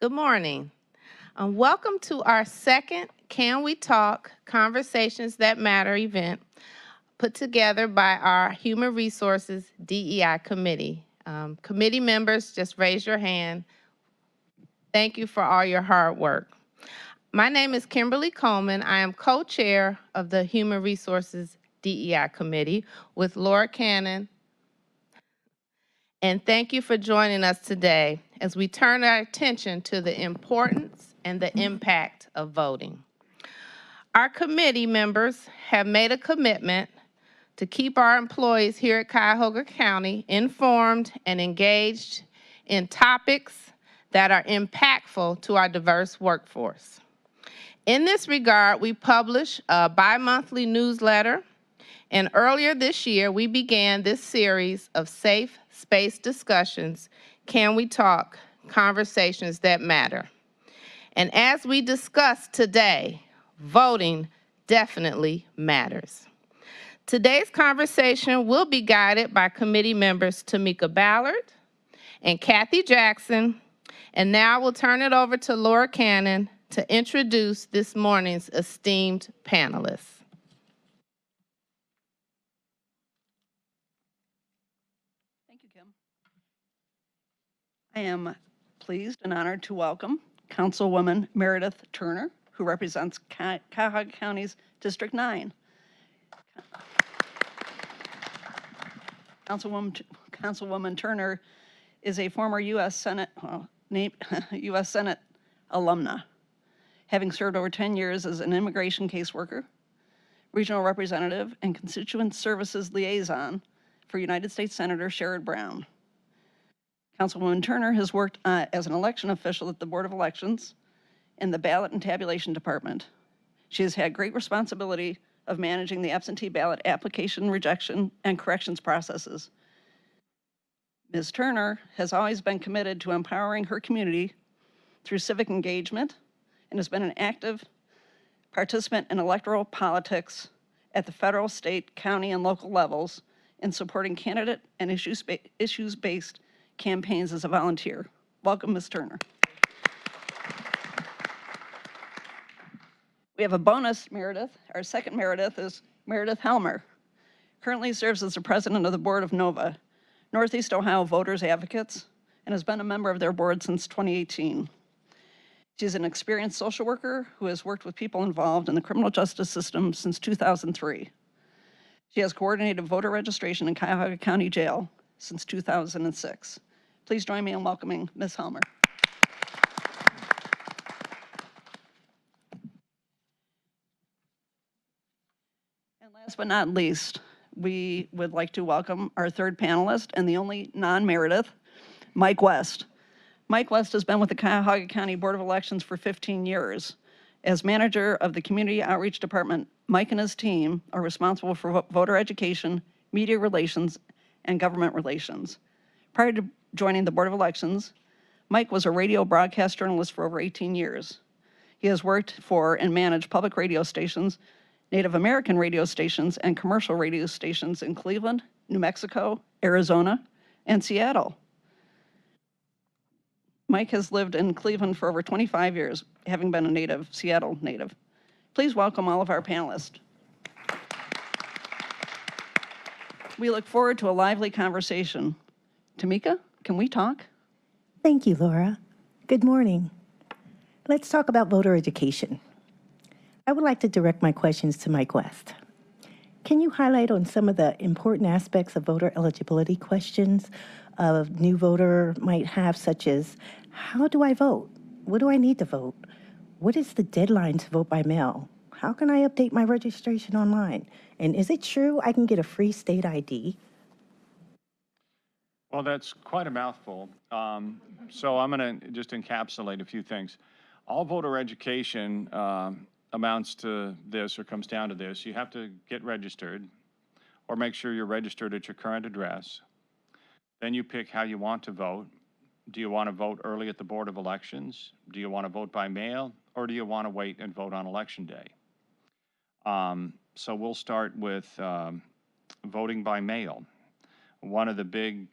Good morning. Welcome to our second Can We Talk Conversations That Matter event put together by our Human Resources DEI Committee. Committee members, just raise your hand. Thank you for all your hard work. My name is Kimberly Coleman. I am co-chair of the Human Resources DEI Committee with Laura Cannon. And thank you for joining us today as we turn our attention to the importance and the impact of voting. Our committee members have made a commitment to keep our employees here at Cuyahoga County informed and engaged in topics that are impactful to our diverse workforce. In this regard, we publish a bi-monthly newsletter, and earlier this year, we began this series of safe space discussions, Can We Talk? Conversations That Matter. And as we discuss today, voting definitely matters. Today's conversation will be guided by committee members Tamika Ballard and Kathy Jackson. And now I will turn it over to Laura Cannon to introduce this morning's esteemed panelists. Thank you, Kim. I am pleased and honored to welcome Councilwoman Meredith Turner, who represents Cuyahoga County's District 9. Councilwoman Turner is a former U.S. Senate alumna, having served over 10 years as an immigration caseworker, regional representative, and constituent services liaison for United States Senator Sherrod Brown. Councilwoman Turner has worked as an election official at the Board of Elections in the Ballot and Tabulation Department. She has had great responsibility of managing the absentee ballot application, rejection, and corrections processes. Ms. Turner has always been committed to empowering her community through civic engagement and has been an active participant in electoral politics at the federal, state, county, and local levels in supporting candidate and issues-based campaigns as a volunteer. Welcome, Ms. Turner. We have a bonus Meredith. Our second Meredith is Meredith Helmer. Currently serves as the president of the board of NOVA, Northeast Ohio Voters Advocates, and has been a member of their board since 2018. She's an experienced social worker who has worked with people involved in the criminal justice system since 2003. She has coordinated voter registration in Cuyahoga County Jail since 2006. Please join me in welcoming Ms. Helmer. And last but not least, we would like to welcome our third panelist and the only non-Meredith, Mike West. Mike West has been with the Cuyahoga County Board of Elections for 15 years. As manager of the Community Outreach Department, Mike and his team are responsible for voter education, media relations, and government relations. Prior to joining the Board of Elections, Mike was a radio broadcast journalist for over 18 years. He has worked for and managed public radio stations, Native American radio stations, and commercial radio stations in Cleveland, New Mexico, Arizona, and Seattle. Mike has lived in Cleveland for over 25 years, having been a Seattle native. Please welcome all of our panelists. We look forward to a lively conversation. Tamika, can we talk? Thank you, Laura. Good morning. Let's talk about voter education. I would like to direct my questions to Mike West. Can you highlight on some of the important aspects of voter eligibility questions a new voter might have, such as, how do I vote? What do I need to vote? What is the deadline to vote by mail? How can I update my registration online? And is it true I can get a free state ID? Well, that's quite a mouthful. So I'm going to just encapsulate a few things. All voter education amounts to this or comes down to this. You have to get registered or make sure you're registered at your current address. Then you pick how you want to vote. Do you want to vote early at the Board of Elections? Do you want to vote by mail? Or do you want to wait and vote on Election Day? So we'll start with voting by mail. One of the big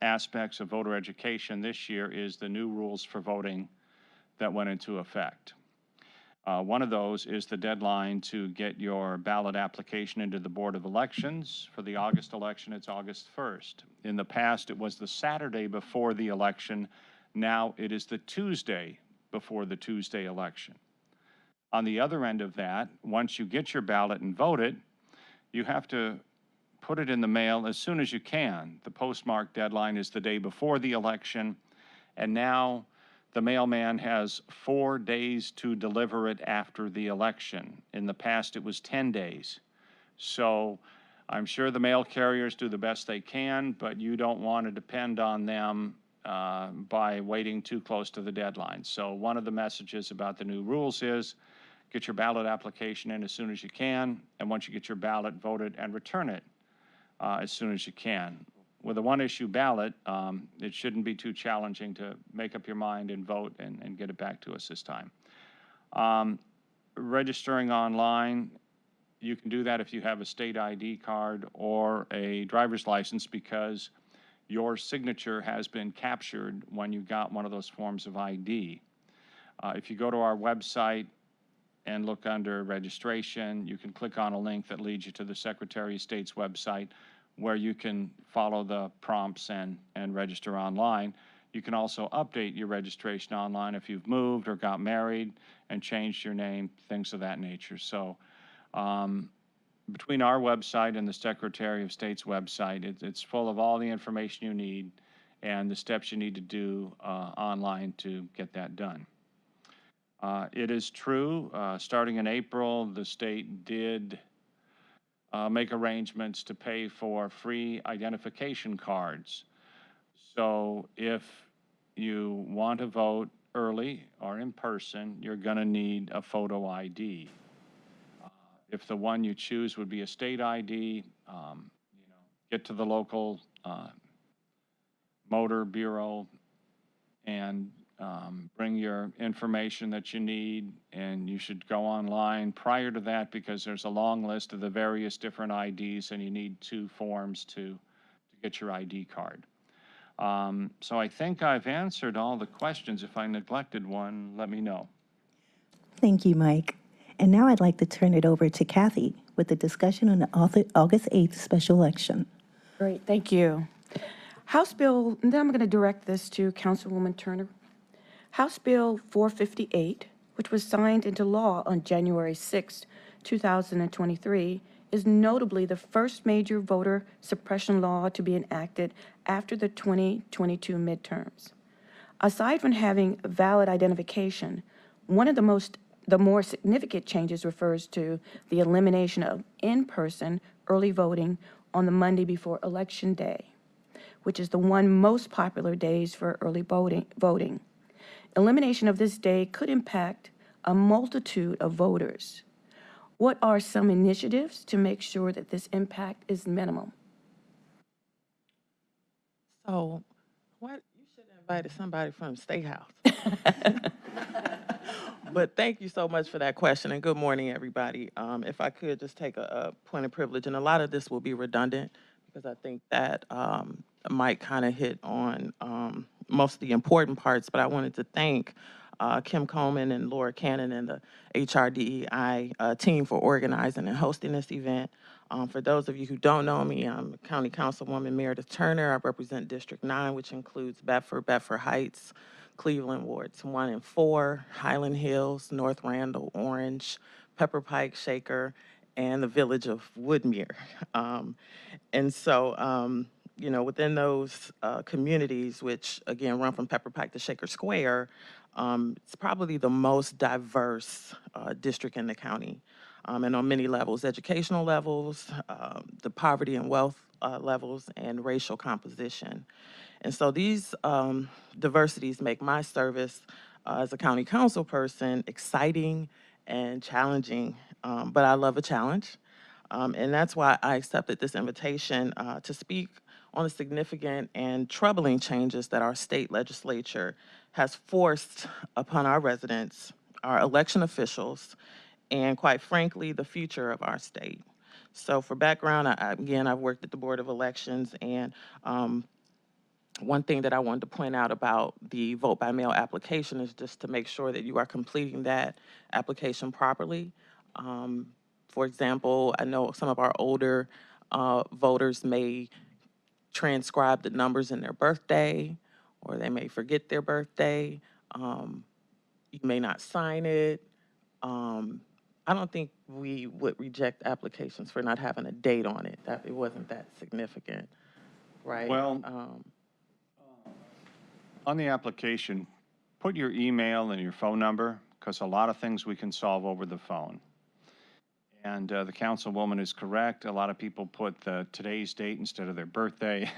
aspects of voter education this year is the new rules for voting that went into effect. One of those is the deadline to get your ballot application into the Board of Elections. For the August election, it's August 1st. In the past, it was the Saturday before the election. Now it is the Tuesday before the Tuesday election. On the other end of that, once you get your ballot and vote it, you have to put it in the mail as soon as you can. The postmark deadline is the day before the election, and now the mailman has 4 days to deliver it after the election. In the past, it was 10 days. So I'm sure the mail carriers do the best they can, but you don't want to depend on them by waiting too close to the deadline. So one of the messages about the new rules is get your ballot application in as soon as you can, and once you get your ballot, vote it and return it as soon as you can. With a one-issue ballot, it shouldn't be too challenging to make up your mind and vote and get it back to us this time. Registering online, you can do that if you have a state ID card or a driver's license because your signature has been captured when you got one of those forms of ID. If you go to our website and look under registration, you can click on a link that leads you to the Secretary of State's website where you can follow the prompts and register online. You can also update your registration online if you've moved or got married and changed your name, things of that nature. So between our website and the Secretary of State's website, it's full of all the information you need and the steps you need to do online to get that done. It is true, starting in April, the state did make arrangements to pay for free identification cards. So if you want to vote early or in person, you're going to need a photo ID. If the one you choose would be a state ID, get to the local motor bureau and bring your information that you need, and you should go online prior to that because there's a long list of the various different IDs and you need 2 forms to get your ID card. So I think I've answered all the questions. If I neglected one, let me know. Thank you, Mike. And now I'd like to turn it over to Kathy with the discussion on the August 8th special election. Great, thank you. House Bill, and then I'm going to direct this to Councilwoman Turner. House Bill 458, which was signed into law on January 6, 2023, is notably the first major voter suppression law to be enacted after the 2022 midterms. Aside from having valid identification, one of the more significant changes refers to the elimination of in-person early voting on the Monday before Election Day, which is the one most popular days for early voting. Elimination of this day could impact a multitude of voters. What are some initiatives to make sure that this impact is minimal? So, what you should have invited somebody from State House. But thank you so much for that question, and good morning, everybody. If I could just take a point of privilege, and a lot of this will be redundant because I think that Mike kind of hit on most of the important parts, but I wanted to thank Kim Coleman and Laura Cannon and the HRDEI team for organizing and hosting this event. For those of you who don't know me, I'm County Councilwoman Meredith Turner. I represent District 9, which includes Bedford, Bedford Heights, Cleveland Wards 1 and 4, Highland Hills, North Randall, Orange, Pepper Pike, Shaker, and the village of Woodmere. And so, within those communities, which again run from Pepper Pike to Shaker Square, it's probably the most diverse district in the county. And on many levels, educational levels, the poverty and wealth levels, and racial composition. And so these diversities make my service as a county council person exciting and challenging, but I love a challenge. And that's why I accepted this invitation to speak on the significant and troubling changes that our state legislature has forced upon our residents, our election officials, and quite frankly, the future of our state. So for background, I've worked at the Board of Elections, and one thing that I wanted to point out about the vote by mail application is just to make sure that you are completing that application properly. For example, I know some of our older voters may transcribe the numbers in their birthday, or they may forget their birthday. You may not sign it. I don't think we would reject applications for not having a date on it, that it wasn't that significant, right? Well, on the application, put your email and your phone number, because a lot of things we can solve over the phone. And the councilwoman is correct. A lot of people put today's date instead of their birthday.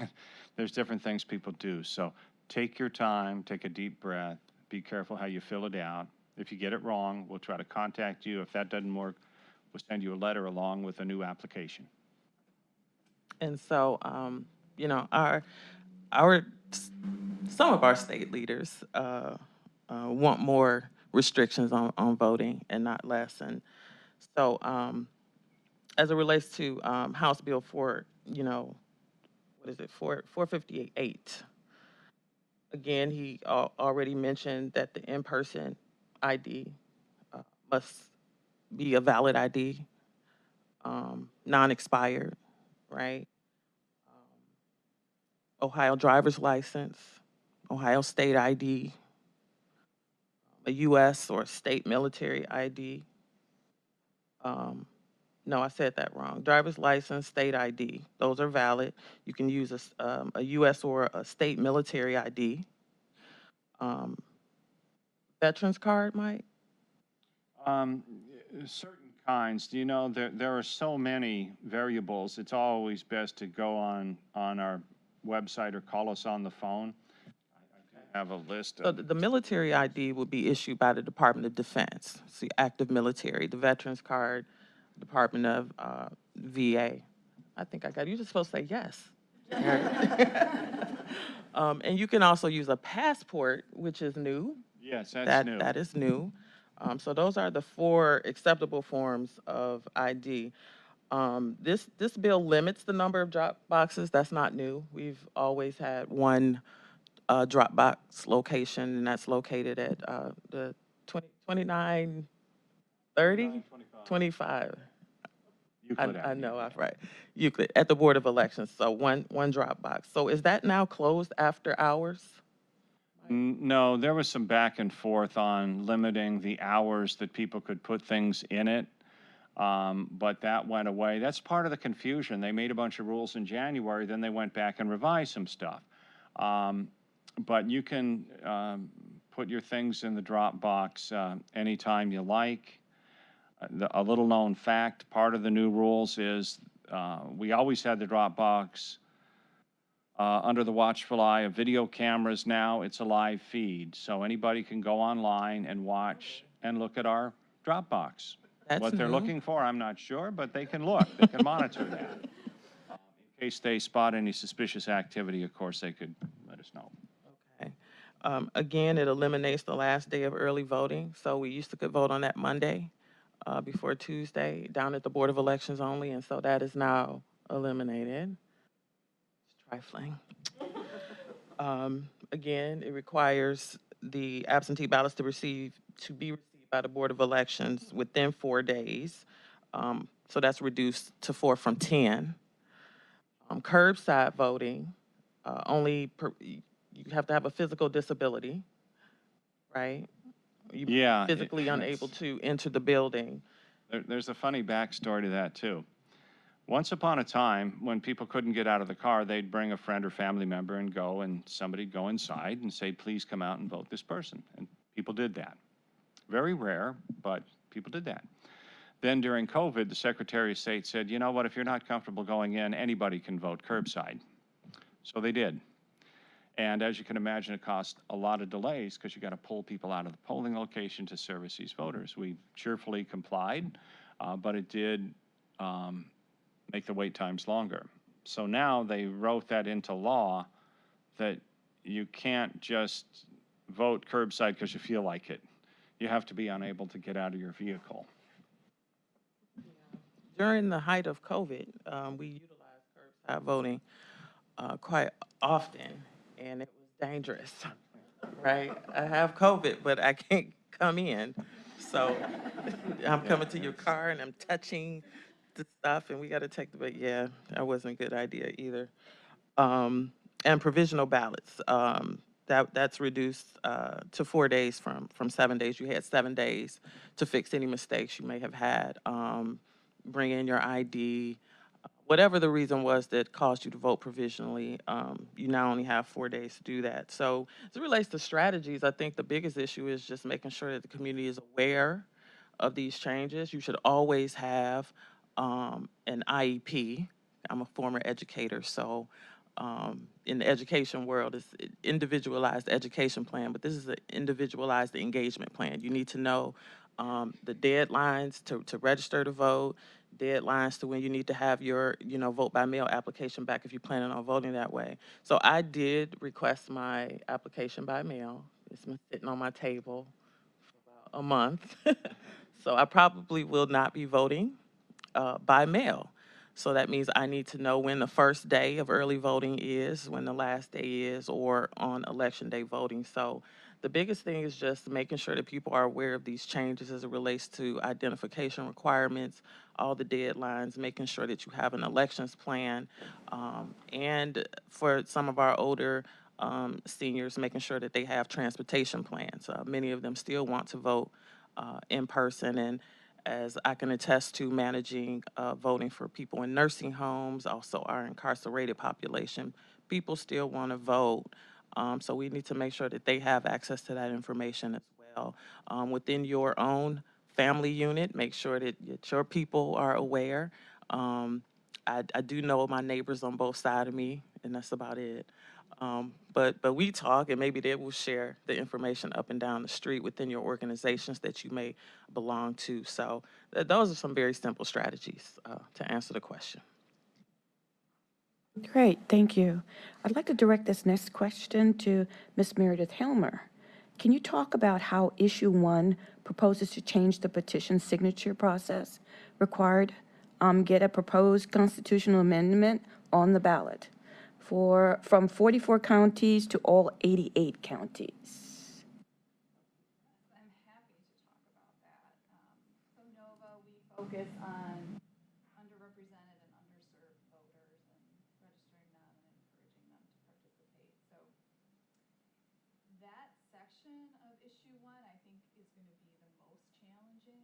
There's different things people do. So take your time, take a deep breath, be careful how you fill it out. If you get it wrong, we'll try to contact you. If that doesn't work, we'll send you a letter along with a new application. And so, you know, some of our state leaders want more restrictions on voting and not less. And so, as it relates to House Bill 458. Again, he already mentioned that the in-person ID must be a valid ID, non-expired, right? Ohio driver's license, Ohio state ID, a U.S. or state military ID. No, I said that wrong. Driver's license, state ID, those are valid. You can use a U.S. or a state military ID. Veterans card, Mike? Certain kinds, you know, there are so many variables. It's always best to go on our website or call us on the phone. I have a list So of. the military ID will be issued by the Department of Defense, see, active military. The veterans card, Department of VA. I think I got it. You're just supposed to say yes. And you can also use a passport, which is new. Yes, that's new. That is new. So those are the 4 acceptable forms of ID. This bill limits the number of drop boxes. That's not new. We've always had one drop box location, and that's located at the 2930? 25. Euclid I Avenue. know, I'm right. Euclid, at the Board of Elections, so one drop box. So is that now closed after hours? No, there was some back and forth on limiting the hours that people could put things in it, but that went away. That's part of the confusion. They made a bunch of rules in January, then they went back and revised some stuff. But you can put your things in the Dropbox anytime you like. A little known fact, part of the new rules is we always had the Dropbox under the watchful eye of video cameras. Now it's a live feed, so anybody can go online and watch and look at our Dropbox. That's What they're new. looking for, I'm not sure, but they can look, they can monitor that. In case they spot any suspicious activity, of course, they could let us know. Okay. Again, it eliminates the last day of early voting. So we used to could vote on that Monday before Tuesday down at the Board of Elections only, and so that is now eliminated. It's trifling. Again, it requires the absentee ballots to be received by the Board of Elections within 4 days. So that's reduced to 4 from 10. Curbside voting, you have to have a physical disability, right? You Yeah, physically unable to enter the building. There's a funny backstory to that, too. Once upon a time, when people couldn't get out of the car, they'd bring a friend or family member and go, and somebody'd go inside and say, please come out and vote this person. And people did that. Very rare, but people did that. Then during COVID, the Secretary of State said, you know what, if you're not comfortable going in, anybody can vote curbside. So they did. And as you can imagine, it cost a lot of delays because you got to pull people out of the polling location to service these voters. We cheerfully complied, but it did make the wait times longer. So now they wrote that into law that you can't just vote curbside because you feel like it. You have to be unable to get out of your vehicle. During the height of COVID, we utilized curbside voting quite often. and it was dangerous, right? I have COVID, but I can't come in. So I'm coming to your car and I'm touching the stuff, and we got to take the, but yeah, that wasn't a good idea either. Um, and provisional ballots, that's reduced to 4 days from 7 days. You had 7 days to fix any mistakes you may have had. Bring in your ID, whatever the reason was that caused you to vote provisionally, you now only have 4 days to do that. So as it relates to strategies, I think the biggest issue is just making sure that the community is aware of these changes. You should always have an IEP. I'm a former educator, so in the education world, it's an individualized education plan, but this is an individualized engagement plan. You need to know the deadlines to register to vote, deadlines to when you need to have your, vote by mail application back if you're planning on voting that way. So I did request my application by mail. It's been sitting on my table for about a month. So I probably will not be voting by mail. So that means I need to know when the first day of early voting is, when the last day is, or on election day voting. So the biggest thing is just making sure that people are aware of these changes as it relates to identification requirements, all the deadlines, making sure that you have an elections plan, and for some of our older seniors, making sure that they have transportation plans. Many of them still want to vote in person, and as I can attest to managing voting for people in nursing homes, also our incarcerated population, people still want to vote. So we need to make sure that they have access to that information as well. Within your own family unit, make sure that your people are aware. I do know my neighbors on both sides of me, and that's about it. But we talk, and maybe they will share the information up and down the street within your organizations that you may belong to. So those are some very simple strategies to answer the question. Great, thank you. I'd like to direct this next question to Ms. Meredith Helmer. Can you talk about how Issue 1 proposes to change the petition signature process required, get a proposed constitutional amendment on the ballot from 44 counties to all 88 counties? I'm happy to talk about that. So NOVA, we focus on underrepresented and underserved voters and registering them and encouraging them to participate. So that section of issue 1, I think, is going to be the most challenging.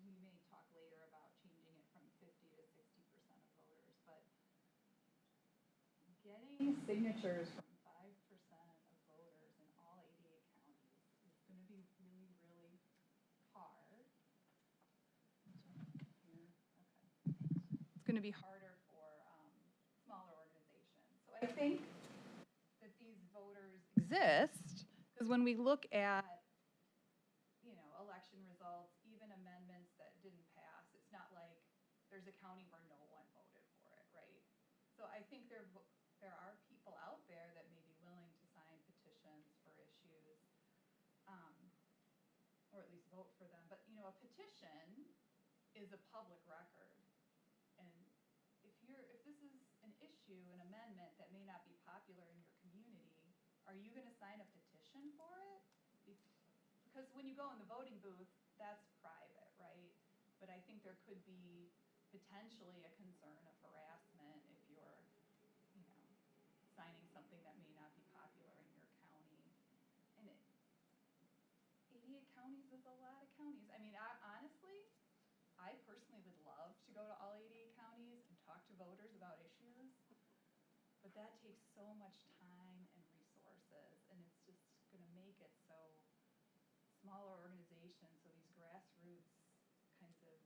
We may talk later about changing it from 50 to 60% of voters, but getting signatures from 5% of voters in all 88 counties is going to be really, really hard. It's going to be harder for smaller organizations. So I think that these voters exist because when we look at, election results, even amendments that didn't pass, it's not like there's a county where no one voted for it, right? So I think there are people out there that may be willing to sign petitions for issues, or at least vote for them. But a petition is a public record, and if this is an issue, an amendment that may not be popular in your community, are you going to sign a petition for it? Because when you go in the voting booth, that's private, right? But I think there could be potentially a concern of harassment if you're, signing something that may not be popular in your county. And 88 counties is a lot of counties. I mean, honestly, I personally would love to go to all 88 counties and talk to voters about issues, but that takes so much time and resources, and it's just going to make it so smaller organizations, so these grassroots kinds of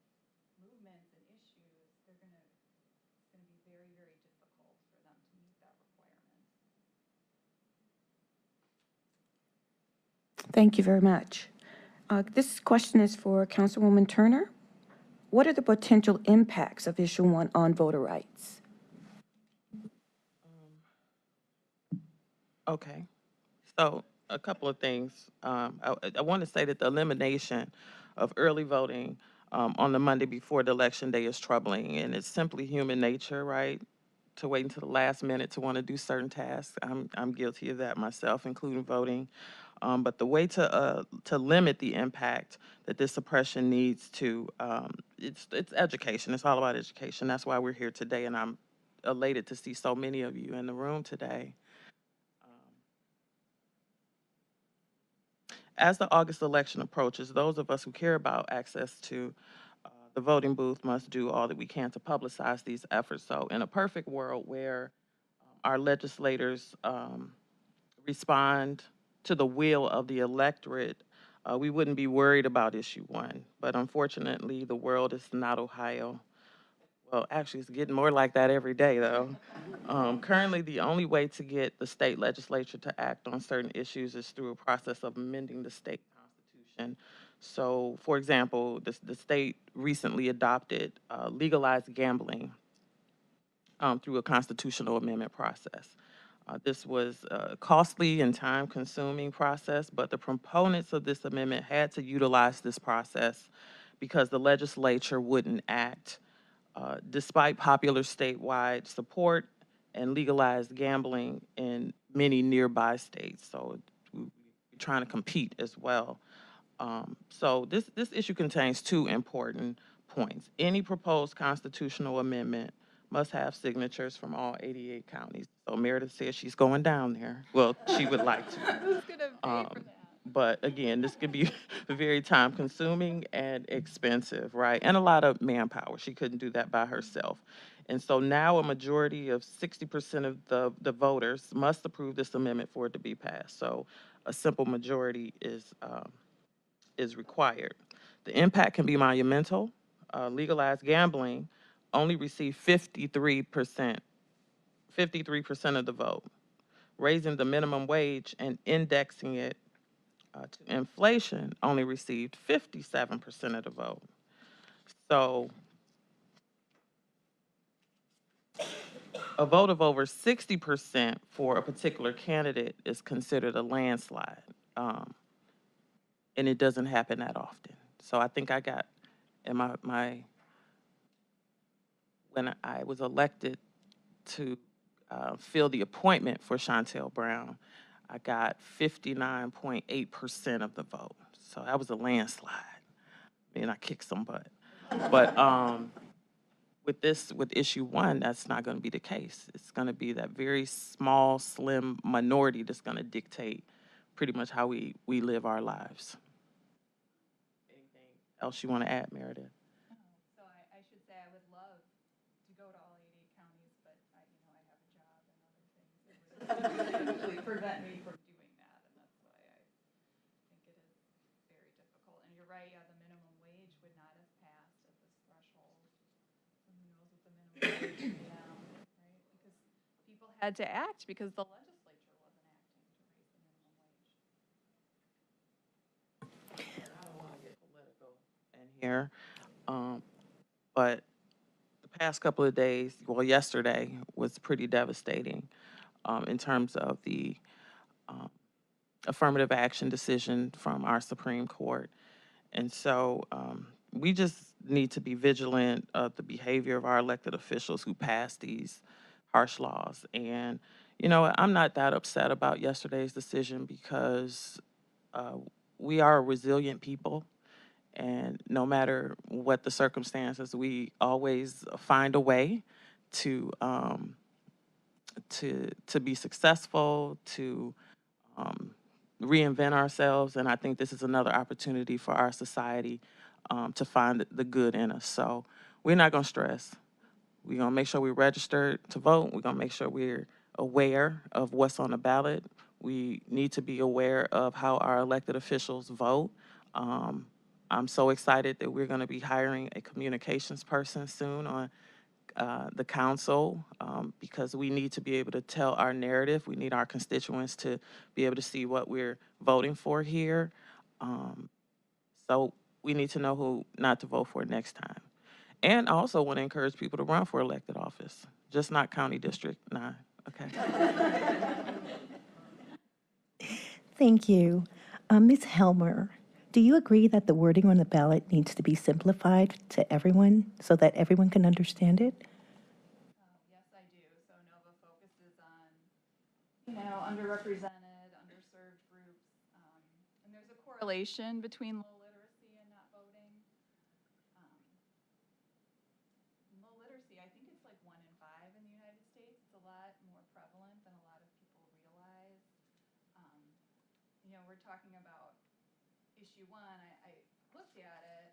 movements and issues, it's going to be very, very difficult for them to meet that requirement. Thank you very much. This question is for Councilwoman Turner. What are the potential impacts of Issue 1 on voter rights? Okay. So a couple of things. I want to say that the elimination of early voting on the Monday before the election day is troubling, and it's simply human nature, right? to wait until the last minute to want to do certain tasks. I'm guilty of that myself, including voting. But the way to limit the impact that this suppression needs to, it's education. It's all about education. That's why we're here today, and I'm elated to see so many of you in the room today. As the August election approaches, those of us who care about access to the voting booth must do all that we can to publicize these efforts. So in a perfect world where our legislators respond to the will of the electorate, we wouldn't be worried about issue one. But unfortunately, the world is not Ohio. Well, actually, it's getting more like that every day, though. Currently, the only way to get the state legislature to act on certain issues is through a process of amending the state constitution. So, for example, the state recently adopted legalized gambling through a constitutional amendment process. This was a costly and time-consuming process, but the proponents of this amendment had to utilize this process because the legislature wouldn't act despite popular statewide support and legalized gambling in many nearby states. So we're trying to compete as well. So this issue contains two important points. Any proposed constitutional amendment must have signatures from all 88 counties. So Meredith says she's going down there. Well, she would like to. Who's gonna pay for that? But again, this could be very time consuming and expensive, right? And a lot of manpower. She couldn't do that by herself. And so now a majority of 60% of the voters must approve this amendment for it to be passed. So a simple majority is required. The impact can be monumental. Legalized gambling only received 53% of the vote. Raising the minimum wage and indexing it to inflation only received 57% of the vote. So a vote of over 60% for a particular candidate is considered a landslide. And it doesn't happen that often. So I think I got in when I was elected to fill the appointment for Chantel Brown, I got 59.8% of the vote. So that was a landslide. I mean, I kicked some butt. But with issue one, that's not going to be the case. It's going to be that very small, slim minority that's going to dictate pretty much how we live our lives. Anything else you want to add, Meredith? So I should say I would love to go to all 88 counties, but I have a job and other things that would actually prevent me from doing that, and that's why I think it is very difficult. And you're right, the minimum wage would not have passed at this threshold. So who knows what the minimum wage would be now, right? Because people had to act because the legislature wasn't acting to raise the minimum wage. In here. But the past couple of days, well, yesterday was pretty devastating in terms of the affirmative action decision from our Supreme Court. And so we just need to be vigilant of the behavior of our elected officials who pass these harsh laws. And, you know, I'm not that upset about yesterday's decision because we are a resilient people. And no matter what the circumstances, we always find a way to be successful, to reinvent ourselves. And I think this is another opportunity for our society to find the good in us. So we're not going to stress. We're going to make sure we're registered to vote. We're going to make sure we're aware of what's on the ballot. We need to be aware of how our elected officials vote. I'm so excited that we're going to be hiring a communications person soon on the council because we need to be able to tell our narrative. We need our constituents to be able to see what we're voting for here. So we need to know who not to vote for next time. And I also want to encourage people to run for elected office, just not County District 9. Okay. Thank you. Ms. Helmer, do you agree that the wording on the ballot needs to be simplified to everyone so that everyone can understand it? Yes, I do. So underrepresented, underserved groups. And there's a correlation between low literacy and not voting. Low literacy, I think it's like 1 in 5 in the United States. It's a lot more prevalent than a lot of people realize. We're talking about issue 1. I looked at it.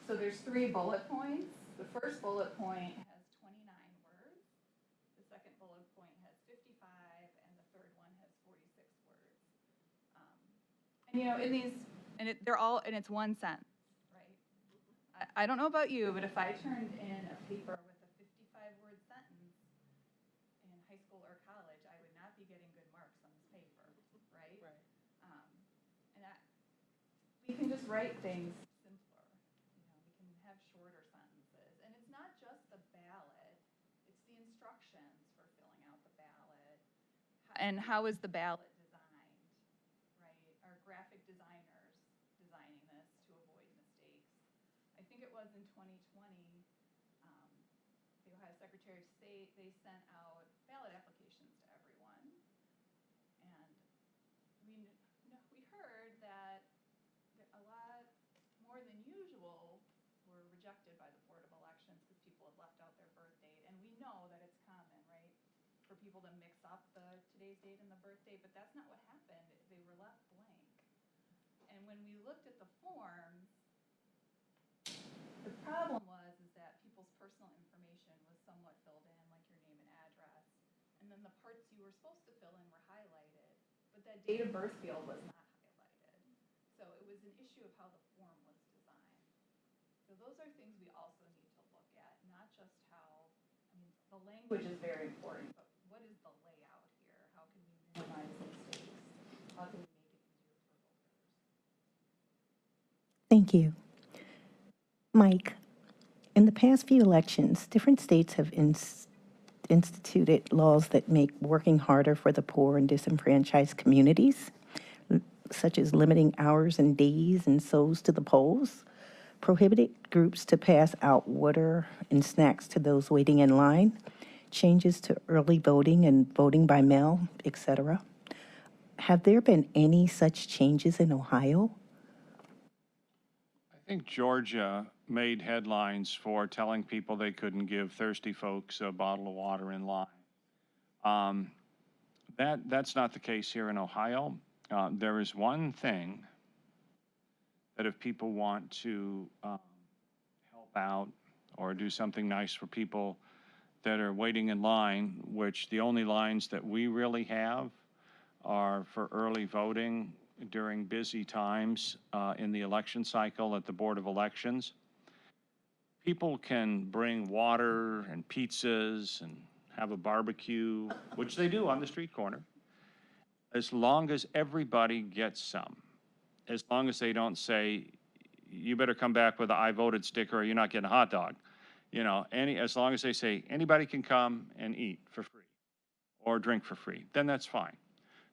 So there's 3 bullet points. The first bullet point has 29 words. The second bullet point has 55, and the third one has 46 words. In these, and it's one sentence, right? I don't know about you, but if I turned in a paper with a 55-word sentence in high school or college, I would not be getting good marks on this paper, right? Right. We can just write things simpler. We can have shorter sentences. And it's not just the ballot, it's the instructions for filling out the ballot. And how is the ballot designed, right? Are graphic designers designing this to avoid mistakes? I think it was in 2020, the Ohio Secretary of State, they sent out ballot applications to everyone. And we heard that a lot more than usual were rejected by the Board of Elections because people had left out their birth date. And we know that it's common, right, for people to mix up today's date and the birth date, but that's not what happened. They were left blank. And when we looked at the forms, the problem is that people's personal information was somewhat filled in, like your name and address. And then the parts you were supposed to fill in were highlighted, but that date of birth field was not highlighted. So it was an issue of how the form was designed. So those are things we also need to look at, not just the language is very important, but what is the layout here? How can we minimize mistakes? How can we make it easier for voters? Thank you. Mike, in the past few elections, different states have instituted laws that make working harder for the poor and disenfranchised communities, such as limiting hours and days and so's to the polls, prohibited groups to pass out water and snacks to those waiting in line, changes to early voting and voting by mail, etc. Have there been any such changes in Ohio? I think Georgia made headlines for telling people they couldn't give thirsty folks a bottle of water in line. That's not the case here in Ohio. There is one thing that if people want to help out or do something nice for people that are waiting in line, which the only lines that we really have are for early voting during busy times in the election cycle at the Board of Elections. People can bring water and pizzas and have a barbecue, which they do on the street corner, as long as everybody gets some. As long as they don't say, you better come back with an I voted sticker or you're not getting a hot dog. As long as they say, anybody can come and eat for free or drink for free, then that's fine,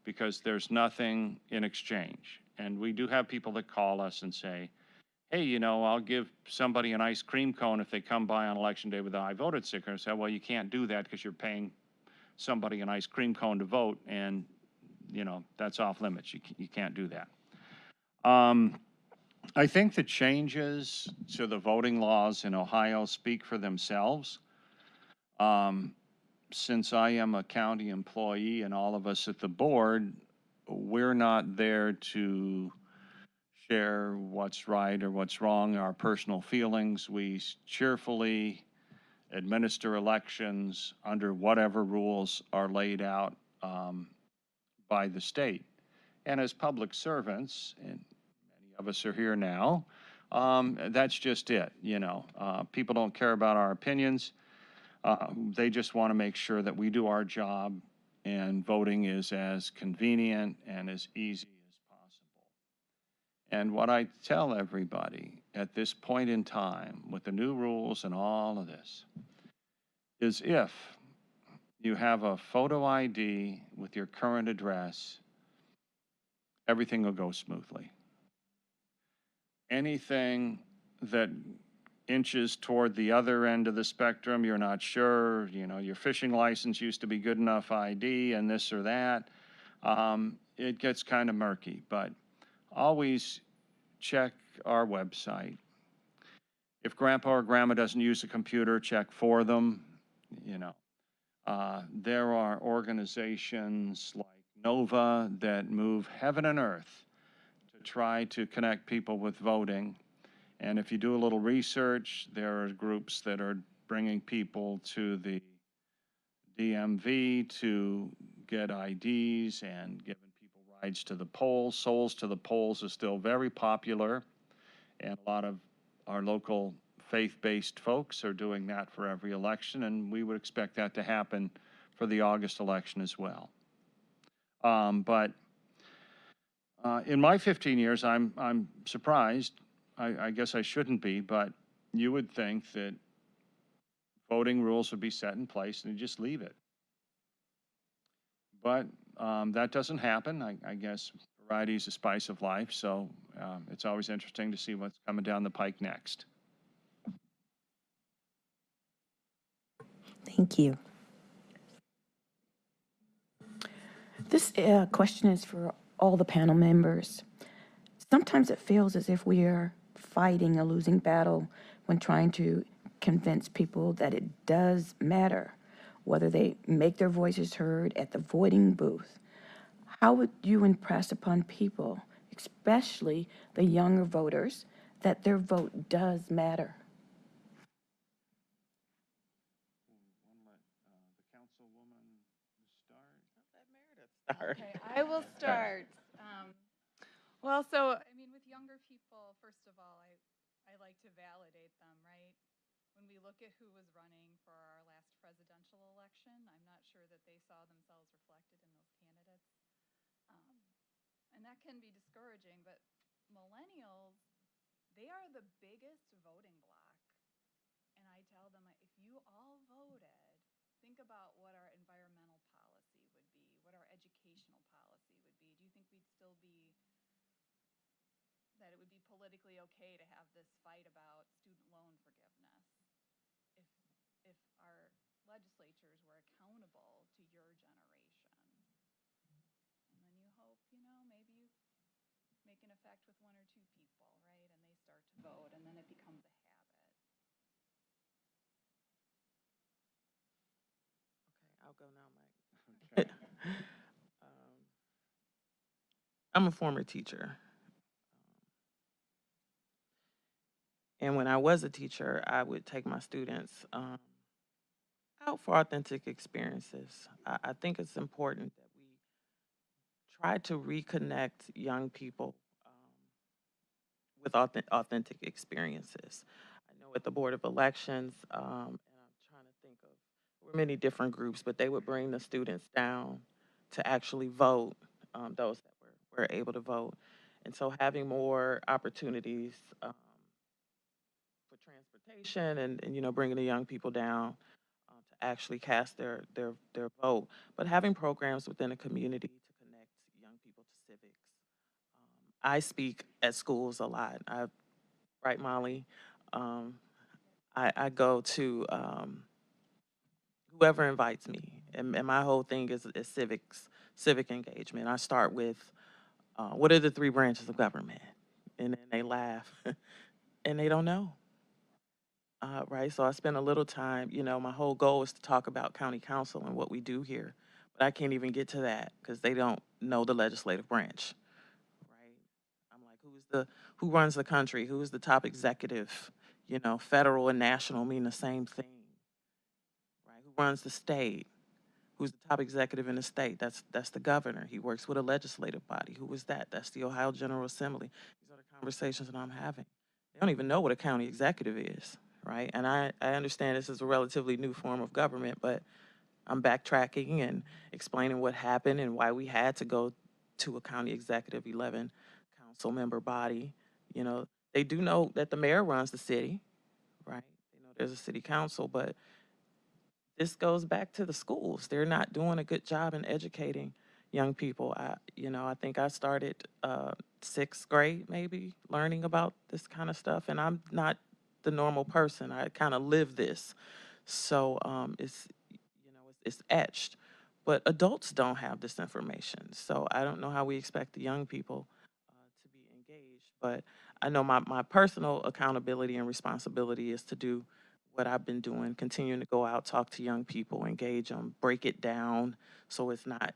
because there's nothing in exchange. And we do have people that call us and say, hey, I'll give somebody an ice cream cone if they come by on election day with an I voted sticker. And say, well, you can't do that because you're paying somebody an ice cream cone to vote, and, that's off limits. You can't do that. I think the changes to the voting laws in Ohio speak for themselves. Since I am a county employee and all of us at the board, we're not there to share what's right or what's wrong, our personal feelings. We cheerfully administer elections under whatever rules are laid out by the state. And as public servants, and many of us are here now, that's just it. People don't care about our opinions. They just want to make sure that we do our job and voting is as convenient and as easy as possible. And what I tell everybody at this point in time, with the new rules and all of this, is if you have a photo ID with your current address, everything will go smoothly. Anything that inches toward the other end of the spectrum, you're not sure, your fishing license used to be good enough ID and this or that, it gets kind of murky, but always check our website. If grandpa or grandma doesn't use a computer, check for them, you know. There are organizations like Nova that move heaven and earth to try to connect people with voting. And if you do a little research, there are groups that are bringing people to the DMV to get IDs and giving people rides to the polls. Souls to the Polls is still very popular, and a lot of our local faith-based folks are doing that for every election, and we would expect that to happen for the August election as well. But in my 15 years, I'm surprised. I guess I shouldn't be, but you would think that voting rules would be set in place and you just leave it. But that doesn't happen. I guess variety is the spice of life, so it's always interesting to see what's coming down the pike next. Thank you. This question is for all the panel members. Sometimes it feels as if we are fighting a losing battle when trying to convince people that it does matter whether they make their voices heard at the voting booth. How would you impress upon people, especially the younger voters, that their vote does matter? The councilwoman start. Okay, I will start. Well, so, I mean, with younger people, first of all, I like to validate them, right? When we look at who was running for our last presidential election, I'm not sure that they saw themselves reflected in those candidates. And that can be discouraging, but millennials, they are the biggest voting bloc. And I tell them, if you all voted, think about what our environmental policy would be, what our educational policy would be. Do you think we'd still be, that it would be politically okay to have this fight about student loan forgiveness if our legislatures were accountable to your generation? And then you hope, maybe you make an effect with one or two people, right? And they start to vote, and then it becomes a habit. Okay, I'll go now, Mike. I'm a former teacher. And when I was a teacher, I would take my students out for authentic experiences. I think it's important that we try to reconnect young people with authentic experiences. I know at the Board of Elections, and I'm trying to think of, there were many different groups, but they would bring the students down to actually vote, those that were able to vote. And so having more opportunities for transportation and bringing the young people down to actually cast their vote, but having programs within a community to connect young people to civics. I speak at schools a lot. Right, Molly? Um, I go to whoever invites me, and my whole thing is civic engagement. I start with what are the three branches of government, and then they laugh, and they don't know. Right, so I spend a little time. My whole goal is to talk about county council and what we do here, but I can't even get to that because they don't know the legislative branch. Right, I'm like, who runs the country? Who is the top executive? Federal and national mean the same thing, right? Who runs the state? Who's the top executive in the state? That's the governor. He works with a legislative body. Who is that? That's the Ohio General Assembly. These are the conversations that I'm having. They don't even know what a county executive is, right? And I understand this is a relatively new form of government, but I'm backtracking and explaining what happened and why we had to go to a county executive 11 council member body. They do know that the mayor runs the city, right? They know there's a city council, but this goes back to the schools. They're not doing a good job in educating young people. I think I started sixth grade, maybe, learning about this kind of stuff, and I'm not the normal person. I kind of live this, so it's etched. but adults don't have this information. So I don't know how we expect the young people to be engaged. But I know my personal accountability and responsibility is to do what I've been doing, continuing to go out, talk to young people, engage them, break it down so it's not,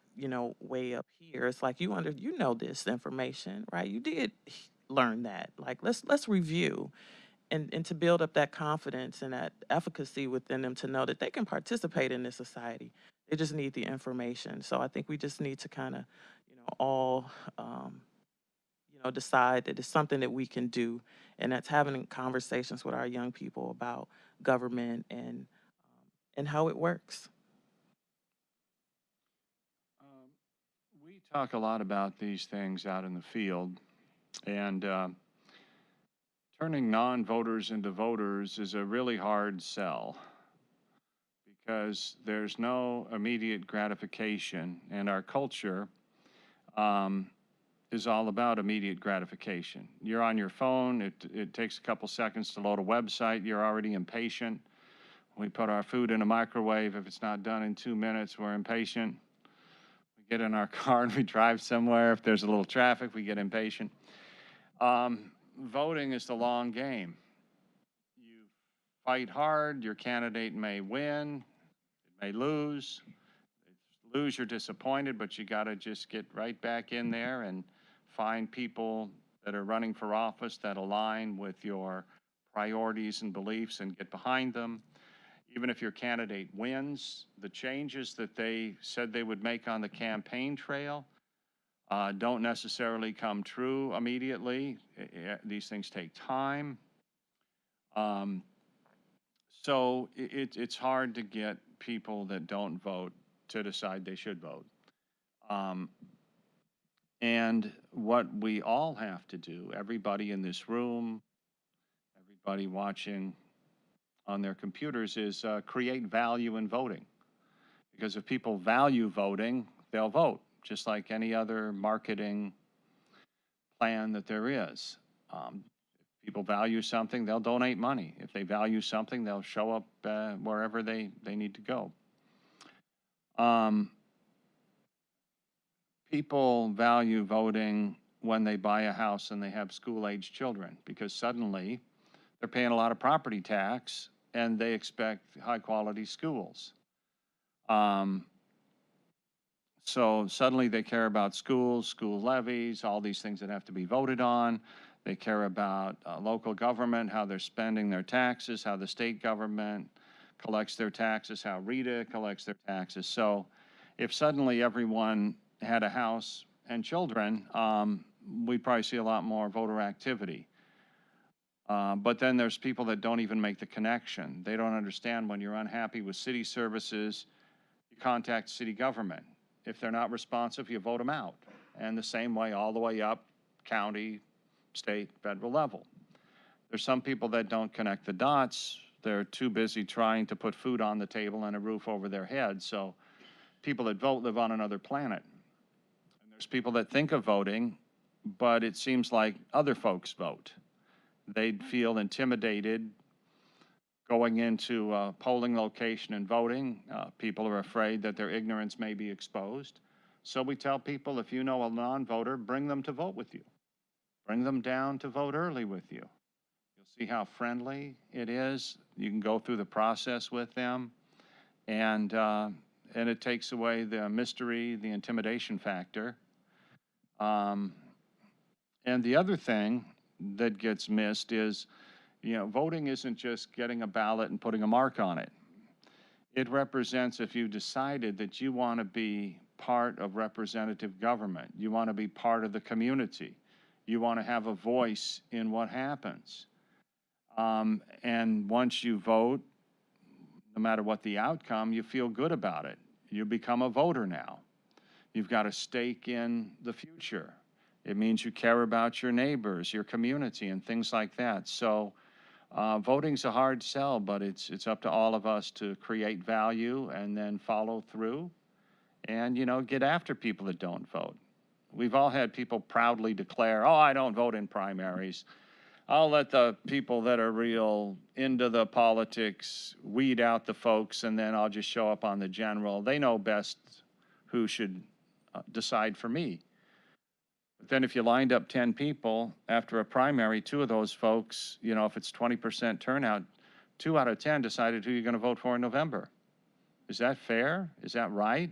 way up here. It's like you know this information, right? You did learn that. Like let's review and to build up that confidence and that efficacy within them to know that they can participate in this society. They just need the information. So I think we just need to kind of, all decide that it's something that we can do, and that's having conversations with our young people about government and how it works. We talk a lot about these things out in the field, and turning non-voters into voters is a really hard sell because there's no immediate gratification, and our culture is all about immediate gratification. You're on your phone, it takes a couple seconds to load a website, you're already impatient. We put our food in a microwave, if it's not done in 2 minutes, we're impatient. We get in our car and we drive somewhere, if there's a little traffic, we get impatient. Voting is the long game. You fight hard, your candidate may win, it may lose. If you lose, you're disappointed, but you got to just get right back in there and find people that are running for office that align with your priorities and beliefs and get behind them. Even if your candidate wins, the changes that they said they would make on the campaign trail don't necessarily come true immediately. These things take time. So it's hard to get people that don't vote to decide they should vote. And what we all have to do, everybody in this room, everybody watching on their computers, is create value in voting. Because if people value voting, they'll vote, just like any other marketing plan that there is. If people value something, they'll donate money. If they value something, they'll show up wherever they need to go. People value voting when they buy a house and they have school-age children, because suddenly they're paying a lot of property tax and they expect high-quality schools. So suddenly they care about schools, school levies, all these things that have to be voted on. They care about local government, how they're spending their taxes, how the state government collects their taxes, how RETA collects their taxes. So if suddenly everyone had a house and children, we'd probably see a lot more voter activity. But then there's people that don't even make the connection. They don't understand when you're unhappy with city services, you contact city government. If they're not responsive, you vote them out. And the same way all the way up, county, state, federal level. There's some people that don't connect the dots. They're too busy trying to put food on the table and a roof over their head. So people that vote live on another planet. And there's people that think of voting, but it seems like other folks vote. They'd feel intimidated going into a polling location and voting. People are afraid that their ignorance may be exposed. So we tell people, if you know a non-voter, bring them to vote with you. Bring them down to vote early with you. You'll see how friendly it is. You can go through the process with them, and it takes away the mystery, the intimidation factor. And the other thing that gets missed is, voting isn't just getting a ballot and putting a mark on it. It represents, if you decided that you want to be part of representative government, you want to be part of the community, you want to have a voice in what happens. And once you vote, no matter what the outcome, you feel good about it. You become a voter now. You've got a stake in the future. It means you care about your neighbors, your community, and things like that. So voting's a hard sell, but it's up to all of us to create value and then follow through and, get after people that don't vote. We've all had people proudly declare, oh, I don't vote in primaries. I'll let the people that are real into the politics weed out the folks, and then I'll just show up on the general. They know best who should decide for me. But then if you lined up 10 people after a primary, two of those folks, you know, if it's 20% turnout, 2 out of 10 decided who you're going to vote for in November. Is that fair? Is that right?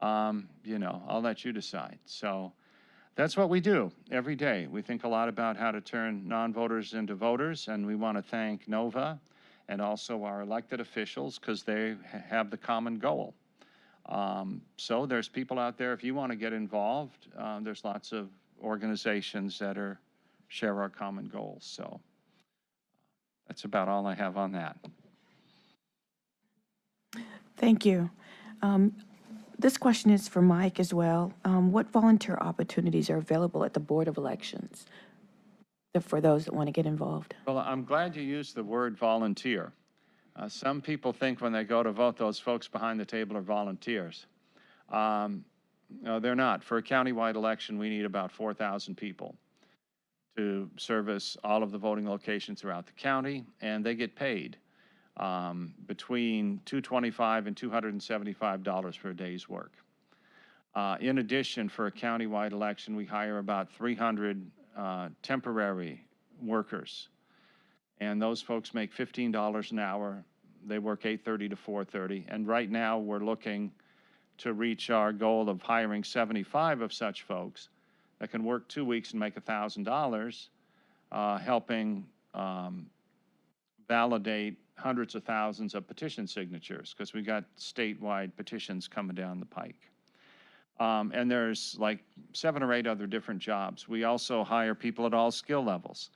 You know, I'll let you decide. So that's what we do every day. We think a lot about how to turn non-voters into voters, and we want to thank NOVA and also our elected officials because they have the common goal. So there's people out there, if you want to get involved, there's lots of organizations that share our common goals. So that's about all I have on that. Thank you. This question is for Mike as well. What volunteer opportunities are available at the Board of Elections for those that want to get involved? Well, I'm glad you used the word volunteer. Some people think when they go to vote, those folks behind the table are volunteers. No, they're not. For a countywide election, we need about 4,000 people to service all of the voting locations throughout the county, and they get paid between $225 and $275 for a day's work. In addition, for a countywide election, we hire about 300 temporary workers, and those folks make $15 an hour. They work 8:30 to 4:30, and right now we're looking to reach our goal of hiring 75 of such folks that can work 2 weeks and make $1,000, helping validate hundreds of thousands of petition signatures, because we got statewide petitions coming down the pike. And there's like 7 or 8 other different jobs. We also hire people at all skill levels.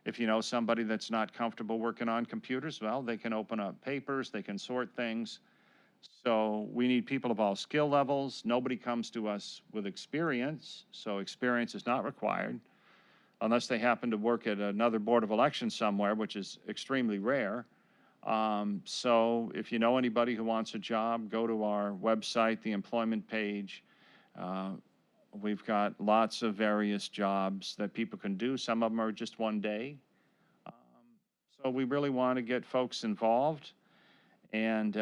If you know somebody that's not comfortable working on computers, well, they can open up papers, they can sort things. So we need people of all skill levels. Nobody comes to us with experience, so experience is not required, unless they happen to work at another board of elections somewhere, which is extremely rare. So if you know anybody who wants a job, go to our website, the employment page. We've got lots of various jobs that people can do. Some of them are just one day. So we really want to get folks involved, and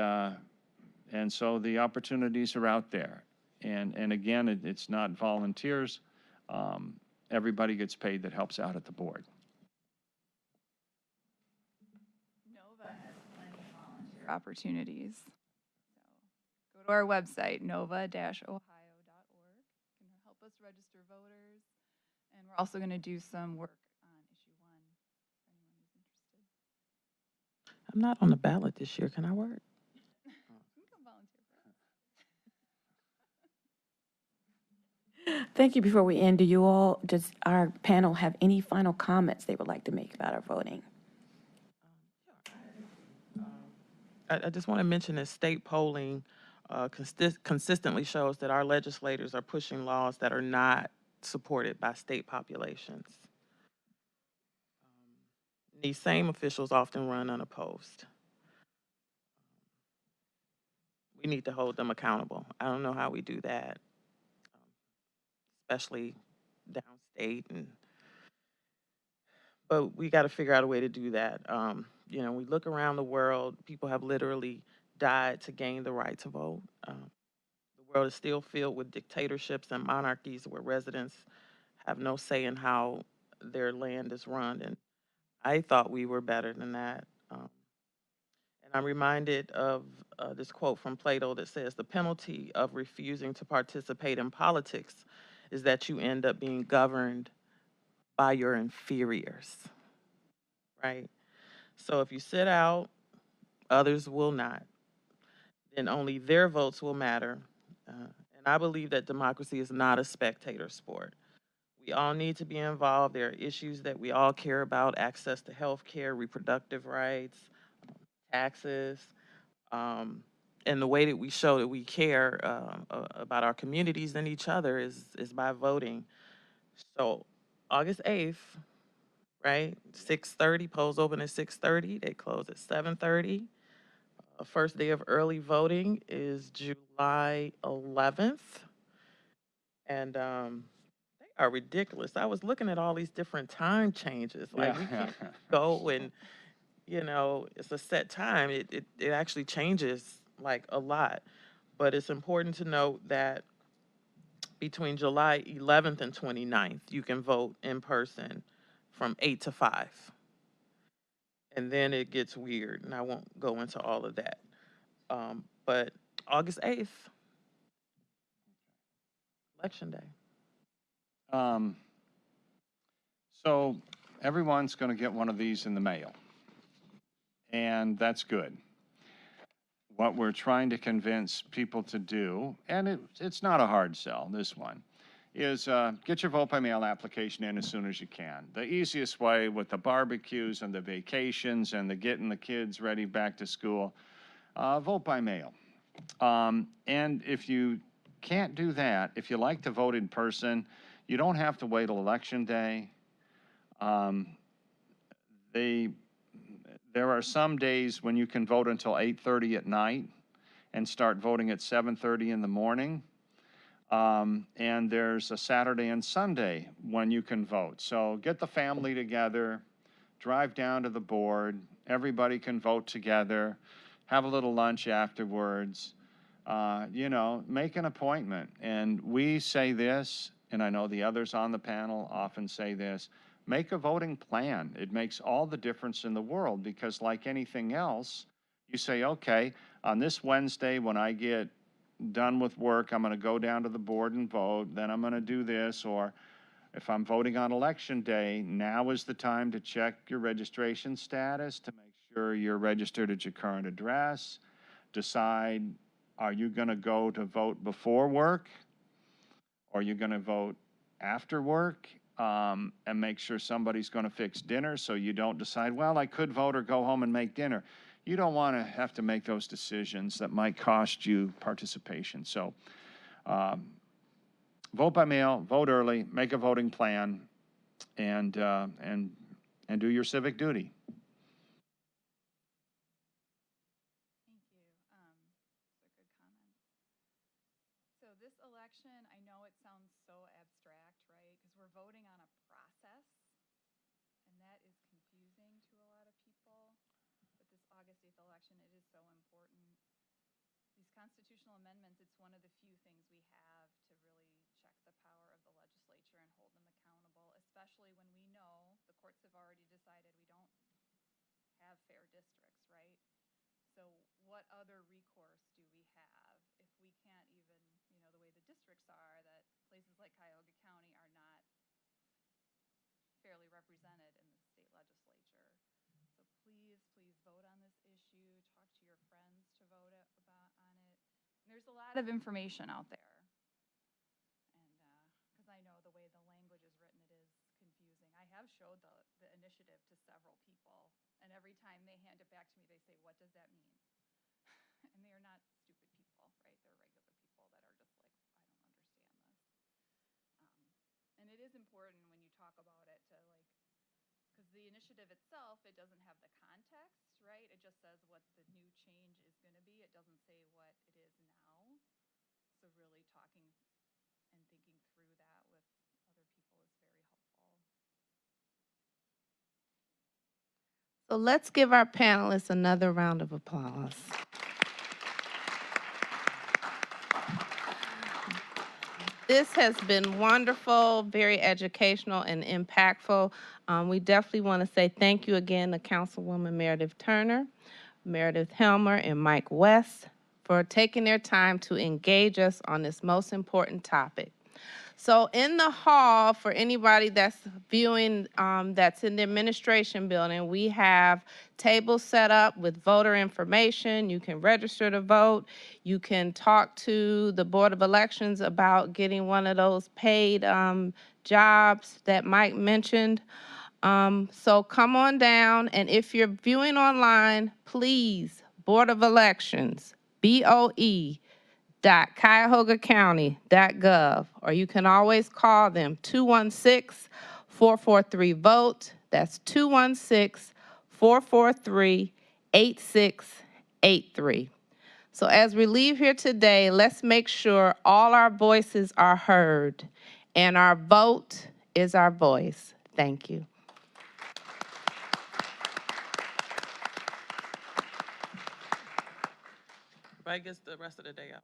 so the opportunities are out there. And again, it's not volunteers. Everybody gets paid that helps out at the board. Nova has plenty of volunteer opportunities. So go to our website, nova-ohio.org. You can help us register voters. And we're also going to do some work on issue 1 for anyone who's interested. I'm not on the ballot this year. Can I work? You can come volunteer for us. Thank you. Before we end, does our panel have any final comments they would like to make about our voting? I just want to mention that state polling consistently shows that our legislators are pushing laws that are not supported by state populations. These same officials often run unopposed. We need to hold them accountable. I don't know how we do that, especially downstate, but we got to figure out a way to do that. You know, we look around the world, people have literally died to gain the right to vote. The world is still filled with dictatorships and monarchies where residents have no say in how their land is run, and I thought we were better than that. And I'm reminded of this quote from Plato that says, "The penalty of refusing to participate in politics is that you end up being governed by your inferiors," right? So if you sit out, others will not. Then only their votes will matter. And I believe that democracy is not a spectator sport. We all need to be involved. There are issues that we all care about: access to health care, reproductive rights, taxes. And the way that we show that we care about our communities and each other is by voting. So August 8th, right, 6:30, polls open at 6:30, they close at 7:30. First day of early voting is July 11th. And they are ridiculous. I was looking at all these different time changes. Like, we can't go and, you know, it's a set time. It actually changes like a lot. But it's important to note that between July 11th and 29th, you can vote in person from 8 to 5. And then it gets weird, and I won't go into all of that. But August 8th, Election Day. So everyone's going to get one of these in the mail, and that's good. What we're trying to convince people to do, and it's not a hard sell, this one, is get your vote by mail application in as soon as you can. The easiest way with the barbecues and the vacations and the getting the kids ready back to school, vote by mail. And if you can't do that, if you like to vote in person, you don't have to wait till Election Day. There are some days when you can vote until 8:30 at night and start voting at 7:30 in the morning. And there's a Saturday and Sunday when you can vote. So get the family together, drive down to the board, everybody can vote together, have a little lunch afterwards, make an appointment. And we say this, and I know the others on the panel often say this, make a voting plan. It makes all the difference in the world, because like anything else, you say, okay, on this Wednesday when I get done with work, I'm going to go down to the board and vote, then I'm going to do this. Or if I'm voting on Election Day, now is the time to check your registration status to make sure you're registered at your current address. Decide, are you going to go to vote before work? Or are you going to vote after work? And make sure somebody's going to fix dinner, so you don't decide, well, I could vote or go home and make dinner. You don't want to have to make those decisions that might cost you participation. So vote by mail, vote early, make a voting plan, and do your civic duty. Thank you. Those are good comments. So this election, I know it sounds so abstract, right? Because we're voting on a process, and that is confusing to a lot of people. But this August 8th election, it is so important. These constitutional amendments, it's one of the few things we have to really check the power of the legislature and hold them accountable, especially when we know the courts have already decided we don't have fair districts, right? So what other recourse do we have if we can't even, the way the districts are, that places like Cuyahoga County are not fairly represented in the state legislature. So please, please vote on this issue. Talk to your friends to vote on it. And there's a lot of information out there. And because I know the way the language is written, it is confusing. I have showed the initiative to several people, and every time they hand it back to me, they say, what does that mean? And they are not stupid people, right? They're regular people that are just like, I don't understand this. And it is important when you talk about it to because the initiative itself, it doesn't have the context, right? It just says what the new change is going to be. It doesn't say what it is now. So really talking and thinking through that with other people is very helpful. So let's give our panelists another round of applause. This has been wonderful, very educational and impactful. We definitely want to say thank you again to Councilwoman Meredith Turner, Meredith Helmer, and Mike West for taking their time to engage us on this most important topic. So in the hall, for anybody that's viewing, that's in the administration building, we have tables set up with voter information. You can register to vote. You can talk to the Board of Elections about getting one of those paid jobs that Mike mentioned. So come on down, and if you're viewing online, please, Board of Elections, BOE.cuyahogacounty.gov, or you can always call them 216-443-VOTE. That's 216-443-8683. So as we leave here today, let's make sure all our voices are heard, and our vote is our voice. Thank you. Everybody gets the rest of the day out.